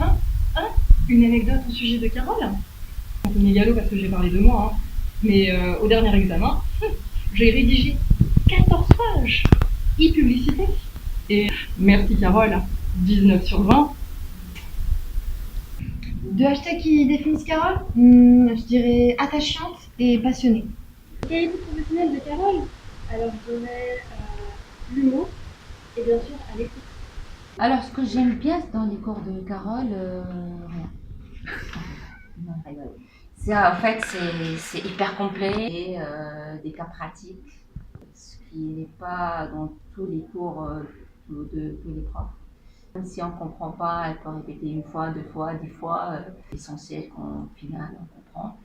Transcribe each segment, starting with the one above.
Hein? Hein? Une anecdote au sujet de Carole? On est galop parce que j'ai parlé de moi, hein. Mais au dernier examen, j'ai rédigé 14 pages e-publicité. Et merci Carole, 19 sur 20. Deux hashtags qui définissent Carole, je dirais attachante et passionnée. Qualité professionnelle de Carole? Alors je dirais l'humour et bien sûr à l'écoute. Alors, ce que j'aime bien dans les cours de Carole, rien. Non, je rigole. En fait, c'est hyper complet et des cas pratiques, ce qui n'est pas dans tous les cours de tous les profs. Même si on ne comprend pas, elle peut répéter une fois, deux fois, 10 fois. L'essentiel qu'au final, on comprend.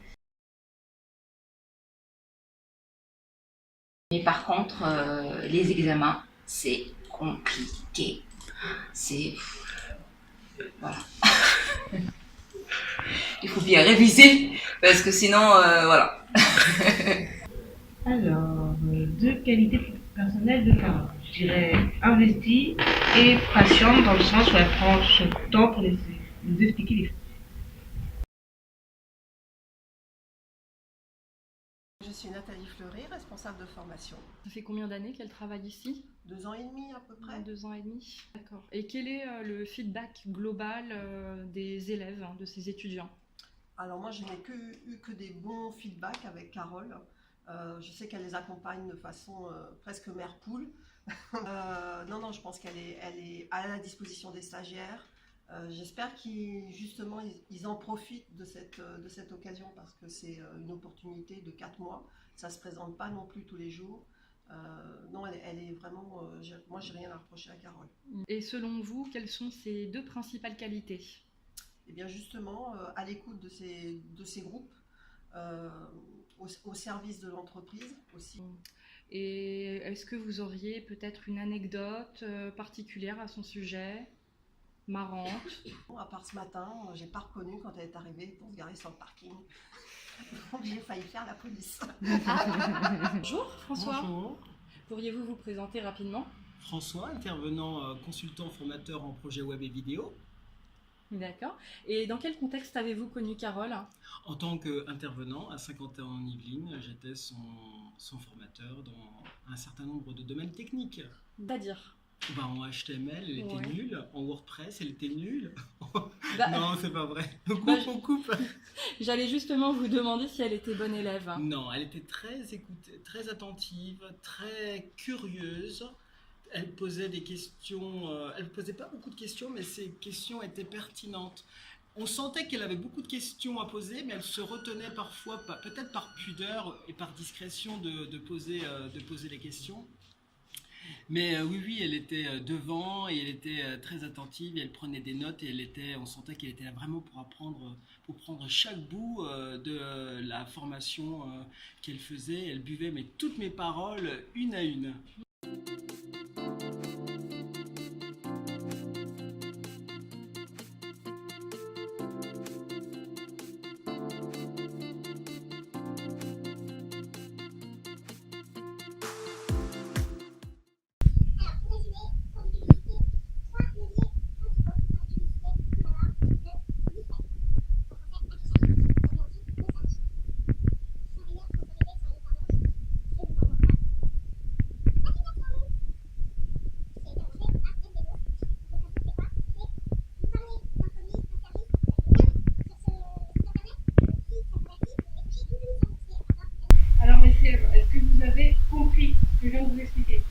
Mais par contre, les examens, c'est compliqué. C'est... Voilà. Il faut bien réviser, parce que sinon, voilà. Alors, deux qualités personnelles de Carole. Je dirais investie et patiente dans le sens où elle prend son temps pour nous expliquer les choses. Je suis Nathalie Fleury, responsable de formation. Ça fait combien d'années qu'elle travaille ici? 2 ans et demi à peu près. 2 ans et demi. D'accord. Et quel est le feedback global des élèves, hein, de ces étudiants? Alors moi, je n'ai eu que des bons feedbacks avec Carole. Je sais qu'elle les accompagne de façon presque mère poule. Non, je pense qu'elle est à la disposition des stagiaires. J'espère qu'ils en profitent de cette occasion parce que c'est une opportunité de 4 mois. Ça ne se présente pas non plus tous les jours. Non, elle est vraiment... moi, j'ai rien à reprocher à Carole. Et selon vous, quelles sont ses 2 principales qualités? Et bien justement, à l'écoute de ces groupes, au service de l'entreprise aussi. Et est-ce que vous auriez peut-être une anecdote particulière à son sujet, marrante? À part ce matin, j'ai pas reconnu quand elle est arrivée pour se garer sur le parking. Donc j'ai failli faire la police. Bonjour François. Bonjour. Pourriez-vous vous présenter rapidement? François, intervenant consultant formateur en projet web et vidéo. D'accord. Et dans quel contexte avez-vous connu Carole? En tant qu'intervenant à Saint-Quentin-en-Yvelines, j'étais son formateur dans un certain nombre de domaines techniques. C'est-à-dire? En HTML, elle était nulle. En WordPress, elle était nulle. Bah, non, c'est pas vrai. On coupe. J'allais justement vous demander si elle était bonne élève. Non, elle était très écoutée, très attentive, très curieuse. Elle posait des questions, elle ne posait pas beaucoup de questions, mais ses questions étaient pertinentes. On sentait qu'elle avait beaucoup de questions à poser, mais elle se retenait parfois, peut-être par pudeur et par discrétion, de poser les questions. Mais oui, elle était devant et elle était très attentive et elle prenait des notes et on sentait qu'elle était là vraiment pour apprendre, pour prendre chaque bout de la formation qu'elle faisait. Elle buvait toutes mes paroles une à une. Alors messieurs, est-ce que vous avez compris ce que je viens de vous expliquer?